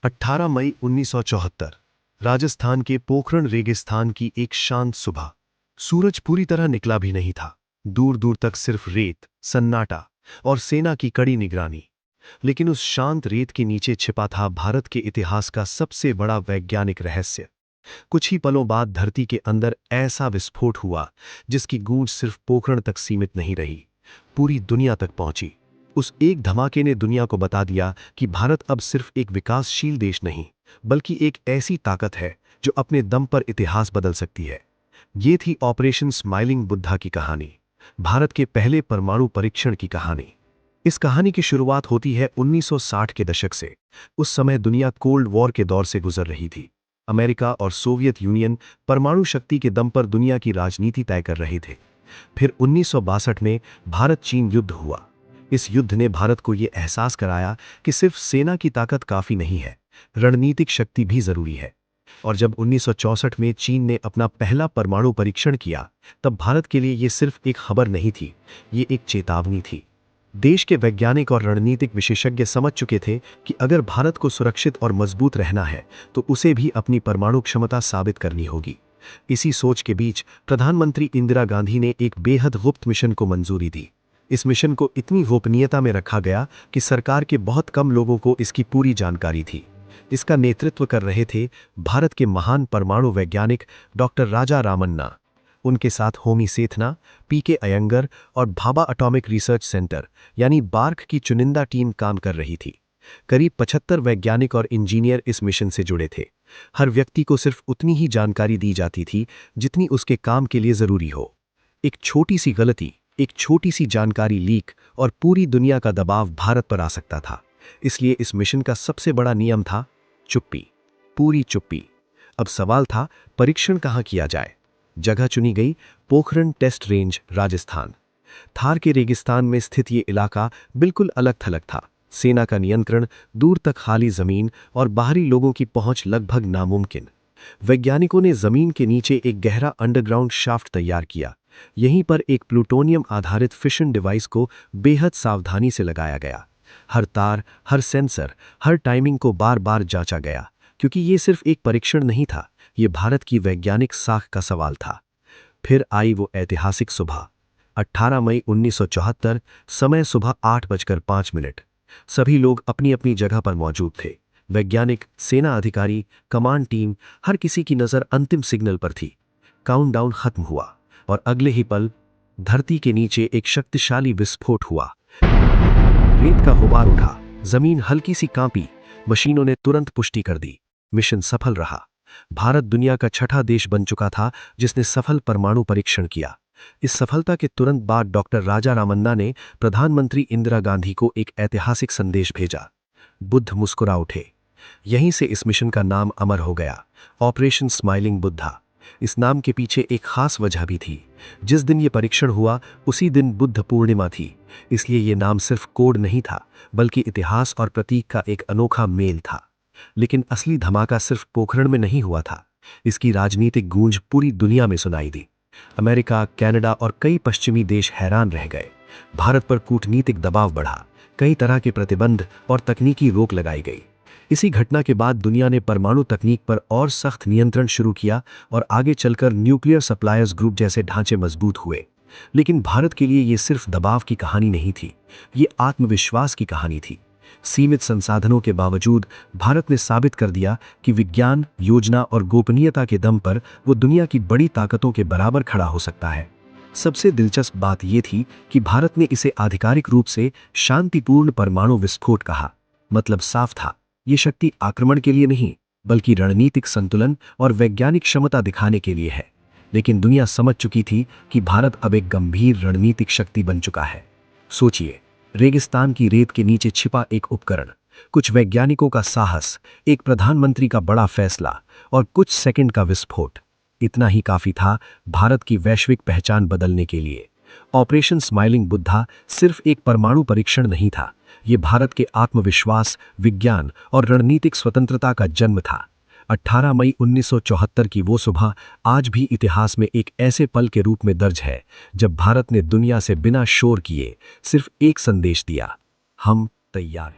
18 मई 1974 राजस्थान के पोखरण रेगिस्तान की एक शांत सुबह। सूरज पूरी तरह निकला भी नहीं था। दूर दूर तक सिर्फ रेत, सन्नाटा और सेना की कड़ी निगरानी। लेकिन उस शांत रेत के नीचे छिपा था भारत के इतिहास का सबसे बड़ा वैज्ञानिक रहस्य। कुछ ही पलों बाद धरती के अंदर ऐसा विस्फोट हुआ जिसकी गूंज सिर्फ पोखरण तक सीमित नहीं रही, पूरी दुनिया तक पहुंची। उस एक धमाके ने दुनिया को बता दिया कि भारत अब सिर्फ एक विकासशील देश नहीं, बल्कि एक ऐसी ताकत है जो अपने दम पर इतिहास बदल सकती है। ये थी ऑपरेशन स्माइलिंग बुद्धा की कहानी, भारत के पहले परमाणु परीक्षण की कहानी। इस कहानी की शुरुआत होती है 1960 के दशक से। उस समय दुनिया कोल्ड वॉर के दौर से गुजर रही थी। अमेरिका और सोवियत यूनियन परमाणु शक्ति के दम पर दुनिया की राजनीति तय कर रहे थे। फिर 1962 में भारत चीन युद्ध हुआ। इस युद्ध ने भारत को यह एहसास कराया कि सिर्फ सेना की ताकत काफी नहीं है, रणनीतिक शक्ति भी जरूरी है। और जब 1964 में चीन ने अपना पहला परमाणु परीक्षण किया, तब भारत के लिए यह सिर्फ एक खबर नहीं थी, ये एक चेतावनी थी। देश के वैज्ञानिक और रणनीतिक विशेषज्ञ समझ चुके थे कि अगर भारत को सुरक्षित और मजबूत रहना है तो उसे भी अपनी परमाणु क्षमता साबित करनी होगी। इसी सोच के बीच प्रधानमंत्री इंदिरा गांधी ने एक बेहद गुप्त मिशन को मंजूरी दी। इस मिशन को इतनी गोपनीयता में रखा गया कि सरकार के बहुत कम लोगों को इसकी पूरी जानकारी थी। इसका नेतृत्व कर रहे थे भारत के महान परमाणु वैज्ञानिक डॉक्टर राजा रामन्ना। उनके साथ होमी सेथना, पीके अयंगर और भाभा एटॉमिक रिसर्च सेंटर यानी बार्क की चुनिंदा टीम काम कर रही थी। करीब 75 वैज्ञानिक और इंजीनियर इस मिशन से जुड़े थे। हर व्यक्ति को सिर्फ उतनी ही जानकारी दी जाती थी जितनी उसके काम के लिए जरूरी हो। एक छोटी सी गलती, एक छोटी सी जानकारी लीक और पूरी दुनिया का दबाव भारत पर आ सकता था। इसलिए इस मिशन का सबसे बड़ा नियम था चुप्पी, पूरी चुप्पी। अब सवाल था परीक्षण कहाँ किया जाए। जगह चुनी गई पोखरण टेस्ट रेंज, राजस्थान। थार के रेगिस्तान में स्थित ये इलाका बिल्कुल अलग थलग था। सेना का नियंत्रण, दूर तक खाली जमीन और बाहरी लोगों की पहुंच लगभग नामुमकिन। वैज्ञानिकों ने जमीन के नीचे एक गहरा अंडरग्राउंड शाफ्ट तैयार किया। यहीं पर एक प्लूटोनियम आधारित फिशन डिवाइस को बेहद सावधानी से लगाया गया। हर तार, हर सेंसर, हर टाइमिंग को बार बार जांचा गया, क्योंकि ये सिर्फ एक परीक्षण नहीं था, ये भारत की वैज्ञानिक साख का सवाल था। फिर आई वो ऐतिहासिक सुबह, 18 मई 1974, समय सुबह 8:05। सभी लोग अपनी अपनी जगह पर मौजूद थे। वैज्ञानिक, सेना अधिकारी, कमांड टीम, हर किसी की नज़र अंतिम सिग्नल पर थी। काउंटडाउन खत्म हुआ और अगले ही पल धरती के नीचे एक शक्तिशाली विस्फोट हुआ। रेत का गुबार उठा, जमीन हल्की सी कांपी। मशीनों ने तुरंत पुष्टि कर दी, मिशन सफल रहा। भारत दुनिया का छठा देश बन चुका था जिसने सफल परमाणु परीक्षण किया। इस सफलता के तुरंत बाद डॉक्टर राजा रामन्ना ने प्रधानमंत्री इंदिरा गांधी को एक ऐतिहासिक संदेश भेजा। बुद्ध मुस्कुरा उठे। यहीं से इस मिशन का नाम अमर हो गया, ऑपरेशन स्माइलिंग बुद्धा। इस नाम के पीछे एक खास वजह भी थी। जिस दिन ये परीक्षण हुआ उसी दिन बुद्ध पूर्णिमा थी, इसलिए ये नाम सिर्फ कोड नहीं था, बल्कि इतिहास और प्रतीक का एक अनोखा मेल था। लेकिन असली धमाका सिर्फ पोखरण में नहीं हुआ था, इसकी राजनीतिक गूंज पूरी दुनिया में सुनाई दी। अमेरिका, कनाडा और कई पश्चिमी देश हैरान रह गए। भारत पर कूटनीतिक दबाव बढ़ा, कई तरह के प्रतिबंध और तकनीकी रोक लगाई गई। इसी घटना के बाद दुनिया ने परमाणु तकनीक पर और सख्त नियंत्रण शुरू किया और आगे चलकर न्यूक्लियर सप्लायर्स ग्रुप जैसे ढांचे मजबूत हुए। लेकिन भारत के लिए ये सिर्फ दबाव की कहानी नहीं थी, ये आत्मविश्वास की कहानी थी। सीमित संसाधनों के बावजूद भारत ने साबित कर दिया कि विज्ञान, योजना और गोपनीयता के दम पर वो दुनिया की बड़ी ताकतों के बराबर खड़ा हो सकता है। सबसे दिलचस्प बात यह थी कि भारत ने इसे आधिकारिक रूप से शांतिपूर्ण परमाणु विस्फोट कहा। मतलब साफ था, ये शक्ति आक्रमण के लिए नहीं, बल्कि रणनीतिक संतुलन और वैज्ञानिक क्षमता दिखाने के लिए है। लेकिन दुनिया समझ चुकी थी कि भारत अब एक गंभीर रणनीतिक शक्ति बन चुका है। सोचिए, रेगिस्तान की रेत के नीचे छिपा एक उपकरण, कुछ वैज्ञानिकों का साहस, एक प्रधानमंत्री का बड़ा फैसला और कुछ सेकंड का विस्फोट। इतना ही काफी था भारत की वैश्विक पहचान बदलने के लिए। ऑपरेशन स्माइलिंग बुद्धा सिर्फ एक परमाणु परीक्षण नहीं था, ये भारत के आत्मविश्वास, विज्ञान और रणनीतिक स्वतंत्रता का जन्म था। 18 मई 1974 की वो सुबह आज भी इतिहास में एक ऐसे पल के रूप में दर्ज है जब भारत ने दुनिया से बिना शोर किए सिर्फ एक संदेश दिया, हम तैयार हैं।